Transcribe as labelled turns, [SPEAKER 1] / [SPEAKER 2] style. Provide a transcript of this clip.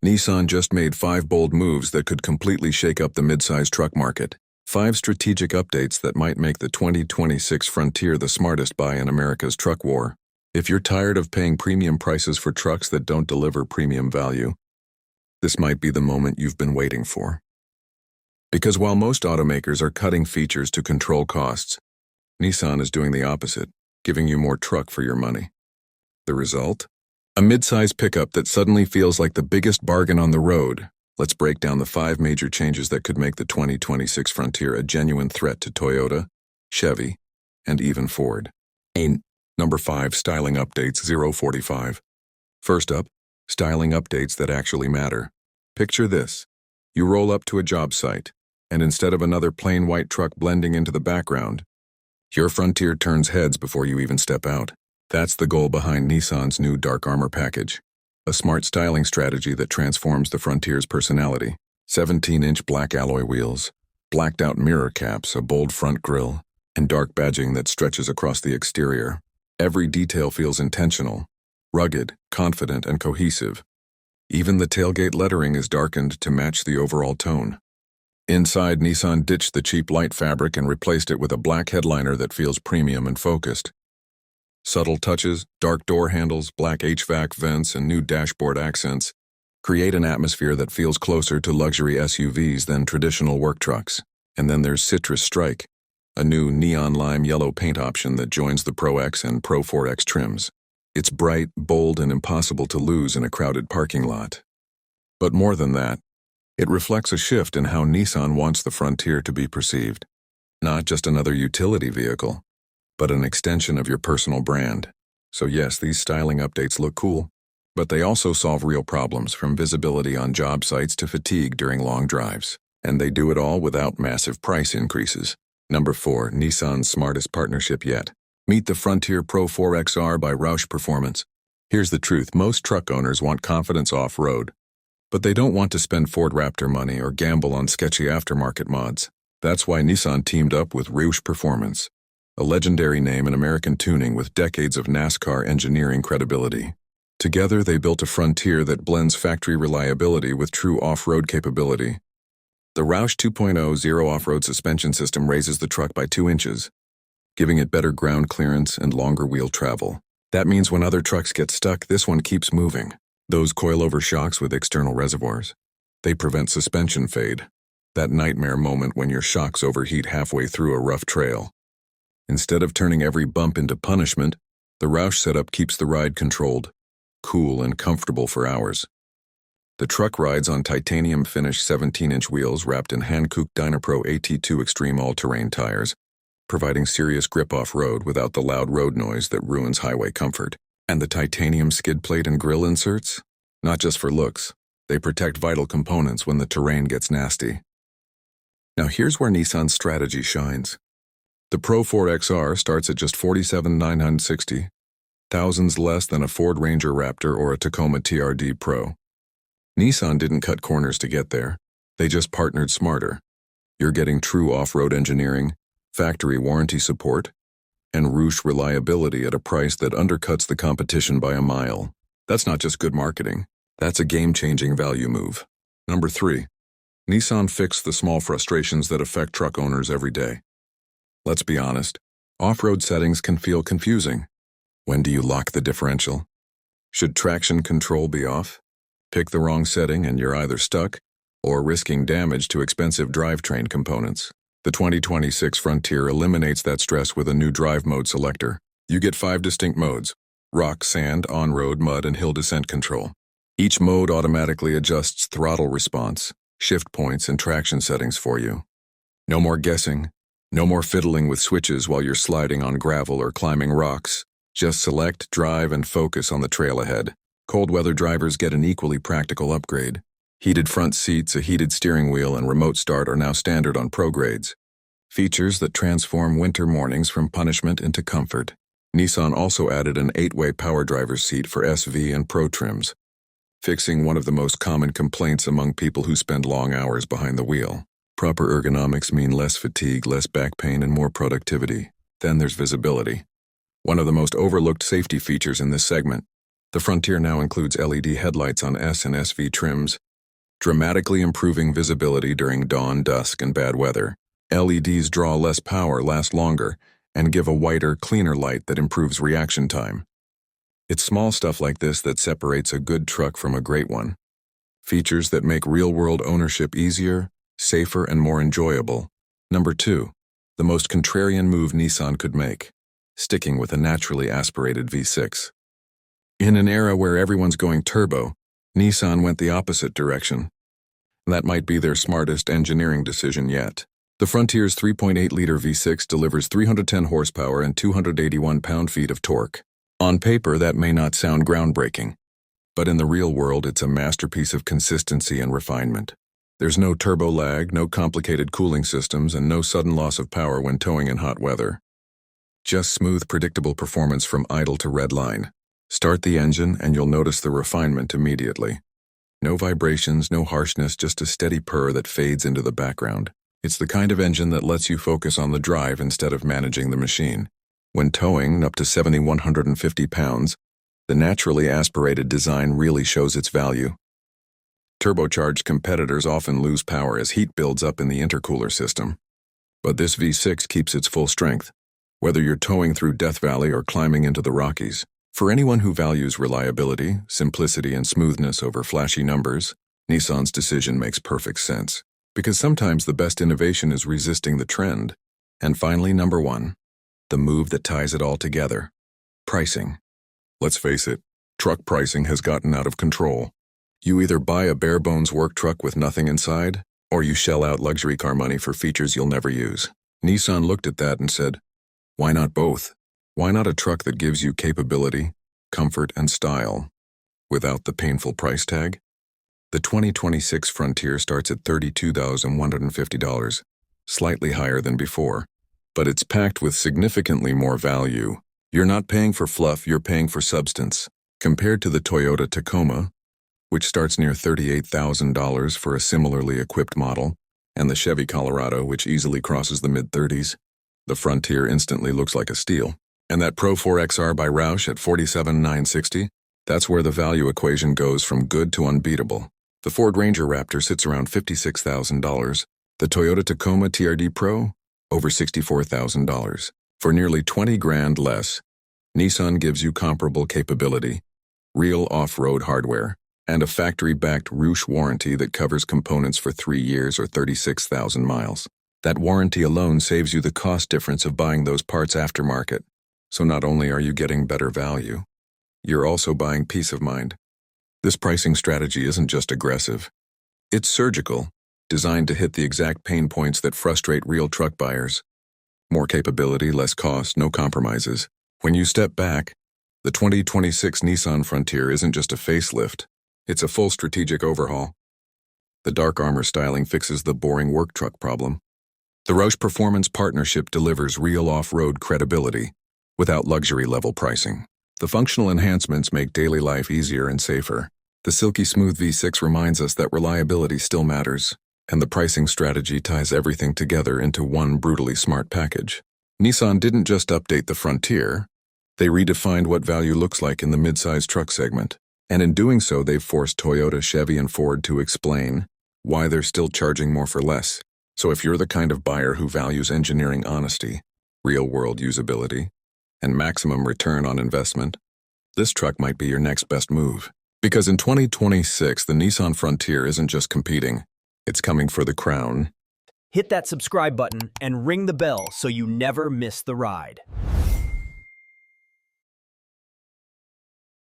[SPEAKER 1] Nissan just made 5 bold moves that could completely shake up the midsize truck market. 5 strategic updates that might make the 2026 Frontier the smartest buy in America's truck war. If you're tired of paying premium prices for trucks that don't deliver premium value, this might be the moment you've been waiting for. Because while most automakers are cutting features to control costs, Nissan is doing the opposite, giving you more truck for your money. The result? A midsize pickup that suddenly feels like the biggest bargain on the road. Let's break down the 5 major changes that could make the 2026 Frontier a genuine threat to Toyota, Chevy, and even Ford. Number 5. Styling Updates 045. First up, styling updates that actually matter. Picture this. You roll up to a job site, and instead of another plain white truck blending into the background, your Frontier turns heads before you even step out. That's the goal behind Nissan's new Dark Armor package, a smart styling strategy that transforms the Frontier's personality. 17-inch black alloy wheels, blacked-out mirror caps, a bold front grille, and dark badging that stretches across the exterior. Every detail feels intentional, rugged, confident, and cohesive. Even the tailgate lettering is darkened to match the overall tone. Inside, Nissan ditched the cheap light fabric and replaced it with a black headliner that feels premium and focused. Subtle touches, dark door handles, black HVAC vents, and new dashboard accents create an atmosphere that feels closer to luxury SUVs than traditional work trucks. And then there's Citrus Strike, a new neon lime yellow paint option that joins the Pro X and Pro 4X trims. It's bright, bold, and impossible to lose in a crowded parking lot. But more than that, it reflects a shift in how Nissan wants the Frontier to be perceived. Not just another utility vehicle, but an extension of your personal brand. So yes, these styling updates look cool, but they also solve real problems, from visibility on job sites to fatigue during long drives. And they do it all without massive price increases. Number 4. Nissan's smartest partnership yet. Meet the Frontier Pro-4XR by Roush Performance. Here's the truth: most truck owners want confidence off-road, but they don't want to spend Ford Raptor money or gamble on sketchy aftermarket mods. That's why Nissan teamed up with Roush Performance, a legendary name in American tuning with decades of NASCAR engineering credibility. Together, they built a Frontier that blends factory reliability with true off-road capability. The Roush 2.0 zero off-road suspension system raises the truck by 2 inches, giving it better ground clearance and longer wheel travel. That means when other trucks get stuck, this one keeps moving. Those coilover shocks with external reservoirs, they prevent suspension fade, that nightmare moment when your shocks overheat halfway through a rough trail. Instead of turning every bump into punishment, the Roush setup keeps the ride controlled, cool, and comfortable for hours. The truck rides on titanium-finished 17-inch wheels wrapped in hand-cooked Dynapro AT2 Extreme all-terrain tires, providing serious grip off-road without the loud road noise that ruins highway comfort. And the titanium skid plate and grille inserts? Not just for looks, they protect vital components when the terrain gets nasty. Now here's where Nissan's strategy shines. The Pro 4XR starts at just $47,960, thousands less than a Ford Ranger Raptor or a Tacoma TRD Pro. Nissan didn't cut corners to get there, they just partnered smarter. You're getting true off-road engineering, factory warranty support, and Roush reliability at a price that undercuts the competition by a mile. That's not just good marketing, that's a game-changing value move. Number 3. Nissan fixed the small frustrations that affect truck owners every day. Let's be honest, off-road settings can feel confusing. When do you lock the differential? Should traction control be off? Pick the wrong setting and you're either stuck or risking damage to expensive drivetrain components. The 2026 Frontier eliminates that stress with a new drive mode selector. You get 5 distinct modes: rock, sand, on-road, mud, and hill descent control. Each mode automatically adjusts throttle response, shift points, and traction settings for you. No more guessing, no more fiddling with switches while you're sliding on gravel or climbing rocks. Just select, drive, and focus on the trail ahead. Cold weather drivers get an equally practical upgrade. Heated front seats, a heated steering wheel, and remote start are now standard on Pro grades. Features that transform winter mornings from punishment into comfort. Nissan also added an 8-way power driver's seat for SV and Pro trims, fixing one of the most common complaints among people who spend long hours behind the wheel. Proper ergonomics mean less fatigue, less back pain, and more productivity. Then there's visibility, one of the most overlooked safety features in this segment. The Frontier now includes LED headlights on S and SV trims, dramatically improving visibility during dawn, dusk, and bad weather. LEDs draw less power, last longer, and give a whiter, cleaner light that improves reaction time. It's small stuff like this that separates a good truck from a great one. Features that make real-world ownership easier, safer, and more enjoyable. Number 2. The most contrarian move Nissan could make. Sticking with a naturally aspirated V6. In an era where everyone's going turbo, Nissan went the opposite direction. That might be their smartest engineering decision yet. The Frontier's 3.8-liter V6 delivers 310 horsepower and 281 pound-feet of torque. On paper, that may not sound groundbreaking, but in the real world, it's a masterpiece of consistency and refinement. There's no turbo lag, no complicated cooling systems, and no sudden loss of power when towing in hot weather. Just smooth, predictable performance from idle to red line. Start the engine and you'll notice the refinement immediately. No vibrations, no harshness, just a steady purr that fades into the background. It's the kind of engine that lets you focus on the drive instead of managing the machine. When towing up to 7,150 pounds, the naturally aspirated design really shows its value. Turbocharged competitors often lose power as heat builds up in the intercooler system. But this V6 keeps its full strength, whether you're towing through Death Valley or climbing into the Rockies. For anyone who values reliability, simplicity, and smoothness over flashy numbers, Nissan's decision makes perfect sense. Because sometimes the best innovation is resisting the trend. And finally, number 1. The move that ties it all together. Pricing. Let's face it, truck pricing has gotten out of control. You either buy a bare-bones work truck with nothing inside, or you shell out luxury car money for features you'll never use. Nissan looked at that and said, why not both? Why not a truck that gives you capability, comfort, and style, without the painful price tag? The 2026 Frontier starts at $32,150, slightly higher than before, but it's packed with significantly more value. You're not paying for fluff, you're paying for substance. Compared to the Toyota Tacoma, which starts near $38,000 for a similarly equipped model, and the Chevy Colorado, which easily crosses the mid-30s, the Frontier instantly looks like a steal. And that Pro-4XR by Roush at $47,960, that's where the value equation goes from good to unbeatable. The Ford Ranger Raptor sits around $56,000. The Toyota Tacoma TRD Pro, over $64,000. For nearly $20,000 less, Nissan gives you comparable capability, real off-road hardware, and a factory-backed Roush warranty that covers components for 3 years or 36,000 miles. That warranty alone saves you the cost difference of buying those parts aftermarket. So not only are you getting better value, you're also buying peace of mind. This pricing strategy isn't just aggressive. It's surgical, designed to hit the exact pain points that frustrate real truck buyers. More capability, less cost, no compromises. When you step back, the 2026 Nissan Frontier isn't just a facelift, it's a full strategic overhaul. The dark armor styling fixes the boring work truck problem. The Roush Performance partnership delivers real off-road credibility, without luxury-level pricing. The functional enhancements make daily life easier and safer. The silky smooth V6 reminds us that reliability still matters, and the pricing strategy ties everything together into one brutally smart package. Nissan didn't just update the Frontier, they redefined what value looks like in the midsize truck segment. And in doing so, they've forced Toyota, Chevy, and Ford to explain why they're still charging more for less. So if you're the kind of buyer who values engineering honesty, real-world usability, and maximum return on investment, this truck might be your next best move. Because in 2026, the Nissan Frontier isn't just competing, it's coming for the crown.
[SPEAKER 2] Hit that subscribe button and ring the bell so you never miss the ride.